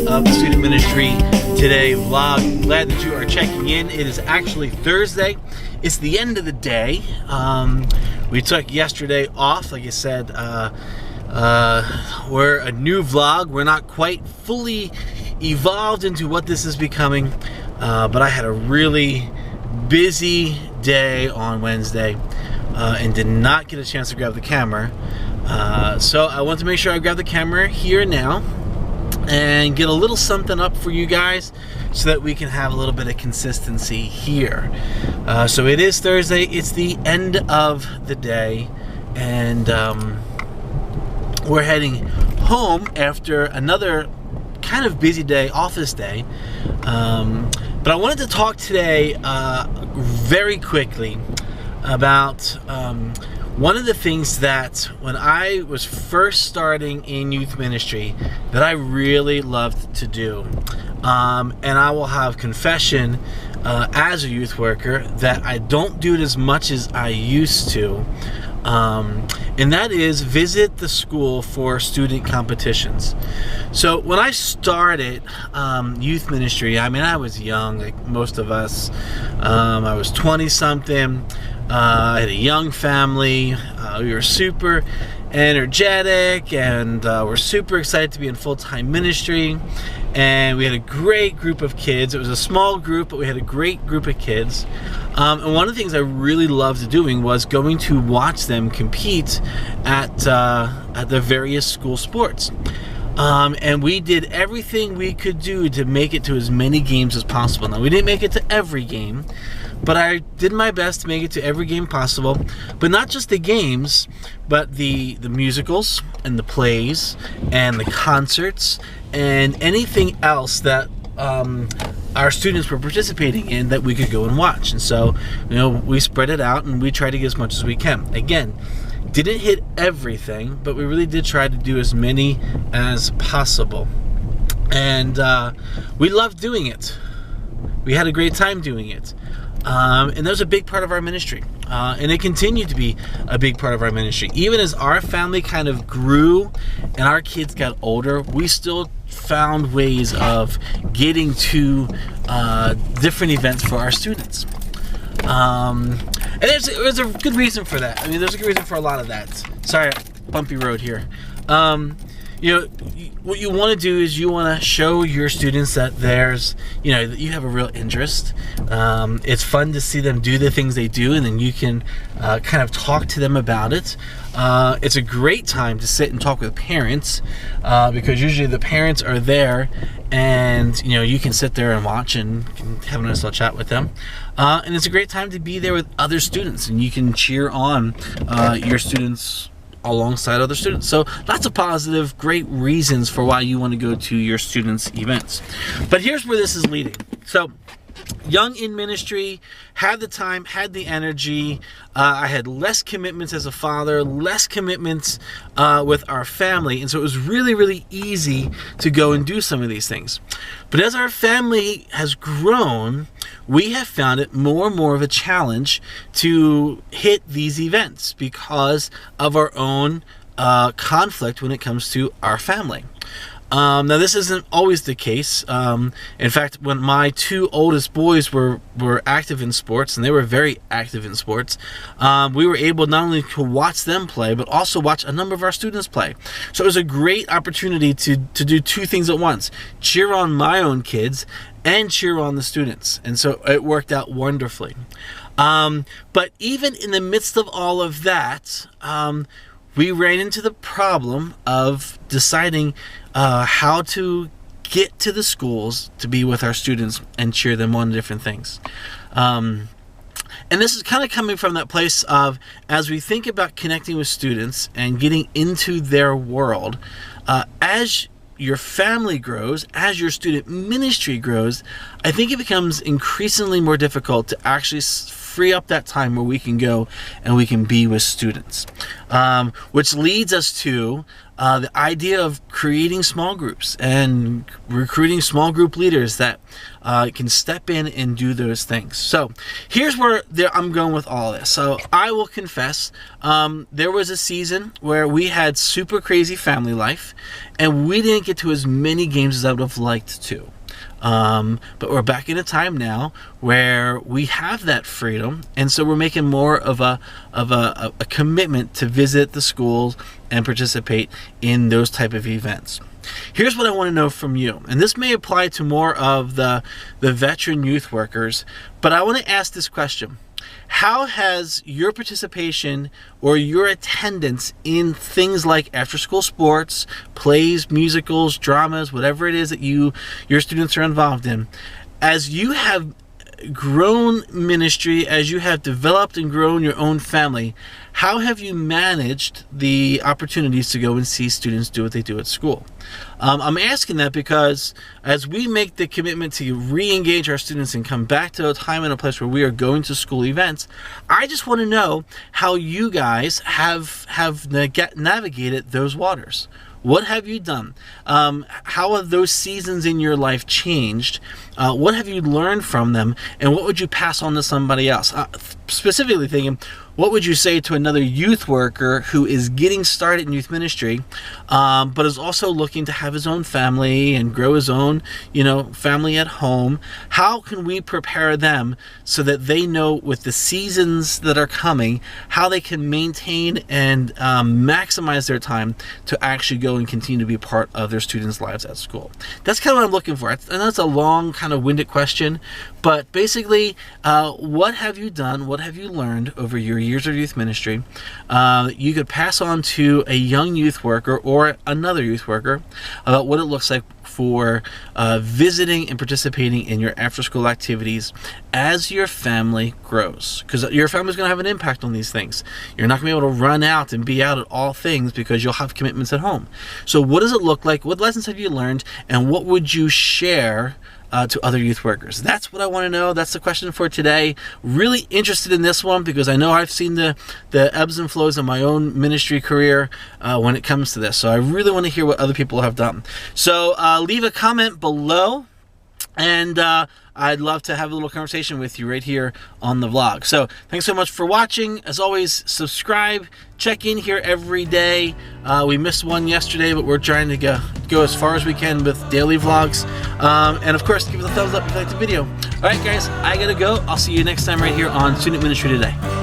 of the Student Ministry Today vlog. Glad that you are checking in. It is actually Thursday. It's the end of the day. We took yesterday off. Like I said, we're a new vlog. We're not quite fully evolved into what this is becoming, but I had a really busy day on Wednesday and did not get a chance to grab the camera. So I want to make sure I grab the camera here now and get a little something up for you guys so that we can have a little bit of consistency here. So it is Thursday, it's the end of the day, and we're heading home after another kind of busy day, office day. But I wanted to talk today very quickly about one of the things that when I was first starting in youth ministry that I really loved to do. And I will have confession as a youth worker that I don't do it as much as I used to. And that is visit the school for student competitions. So when I started youth ministry, I mean, I was young, like most of us. I was 20-something. I had a young family. We were super energetic, and we're super excited to be in full-time ministry. And we had a great group of kids. It was a small group, but we had a great group of kids. And one of the things I really loved doing was going to watch them compete at the various school sports. And we did everything we could do to make it to as many games as possible. Now, we didn't make it to every game, but I did my best to make it to every game possible. But not just the games, but the musicals and the plays and the concerts and anything else that our students were participating in that we could go and watch. And so, you know, we spread it out and we tried to get as much as we can. Again, didn't hit everything, but we really did try to do as many as possible. And we loved doing it. We had a great time doing it. And that was a big part of our ministry. And it continued to be a big part of our ministry. Even as our family kind of grew and our kids got older, we still found ways of getting to different events for our students. And there's a good reason for that. I mean, there's a good reason for a lot of that. Sorry, bumpy road here. You know, what you want to do is you want to show your students that there's, you know, that you have a real interest. It's fun to see them do the things they do, and then you can kind of talk to them about it. It's a great time to sit and talk with parents because usually the parents are there, and you know, you can sit there and watch and have a nice little chat with them. And it's a great time to be there with other students, and you can cheer on your students alongside other students. So lots of positive, great reasons for why you want to go to your students' events. But here's where this is leading. So young in ministry, had the time, had the energy. I had less commitments as a father, less commitments with our family. And so it was really, really easy to go and do some of these things. But as our family has grown, we have found it more and more of a challenge to hit these events because of our own conflict when it comes to our family. Now, this isn't always the case. In fact, when my two oldest boys were active in sports, and they were very active in sports, we were able not only to watch them play, but also watch a number of our students play. So it was a great opportunity to do two things at once: cheer on my own kids and cheer on the students. And so it worked out wonderfully. But even in the midst of all of that, we ran into the problem of deciding how to get to the schools to be with our students and cheer them on different things. And this is kind of coming from that place of, as we think about connecting with students and getting into their world, as your family grows, as your student ministry grows, I think it becomes increasingly more difficult to actually free up that time where we can go and we can be with students. Which leads us to the idea of creating small groups and recruiting small group leaders that can step in and do those things. So here's where I'm going with all this. So I will confess, there was a season where we had super crazy family life and we didn't get to as many games as I would have liked to. But we're back in a time now where we have that freedom, and so we're making more of a commitment to visit the schools and participate in those type of events. Here's what I want to know from you, and this may apply to more of the veteran youth workers, but I want to ask this question. How has your participation or your attendance in things like after-school sports, plays, musicals, dramas, whatever it is that your students are involved in, as you have grown ministry, as you have developed and grown your own family, how have you managed the opportunities to go and see students do what they do at school? I'm asking that because as we make the commitment to re-engage our students and come back to a time and a place where we are going to school events, I just want to know how you guys have navigated those waters. What have you done? How have those seasons in your life changed? What have you learned from them? And what would you pass on to somebody else? Specifically thinking, what would you say to another youth worker who is getting started in youth ministry, but is also looking to have his own family and grow his own, family at home? How can we prepare them so that they know with the seasons that are coming, how they can maintain and maximize their time to actually go and continue to be part of their students' lives at school? That's kind of what I'm looking for. I know it's a long, kind of winded question, but basically, what have you done? What have you learned over your years of youth ministry you could pass on to a young youth worker or another youth worker about what it looks like for visiting and participating in your after-school activities as your family grows? Because your family's going to have an impact on these things. You're not going to be able to run out and be out at all things because you'll have commitments at home. So what does it look like? What lessons have you learned? And what would you share to other youth workers? That's what I want to know. That's the question for today. Really interested in this one because I know I've seen the ebbs and flows of my own ministry career when it comes to this. So I really want to hear what other people have done. So leave a comment below, and I'd love to have a little conversation with you right here on the vlog. So thanks so much for watching. As always, subscribe, check in here every day. We missed one yesterday, but we're trying to go as far as we can with daily vlogs. And of course, give us a thumbs up if you liked the video. All right, guys, I gotta go. I'll see you next time right here on Student Ministry Today.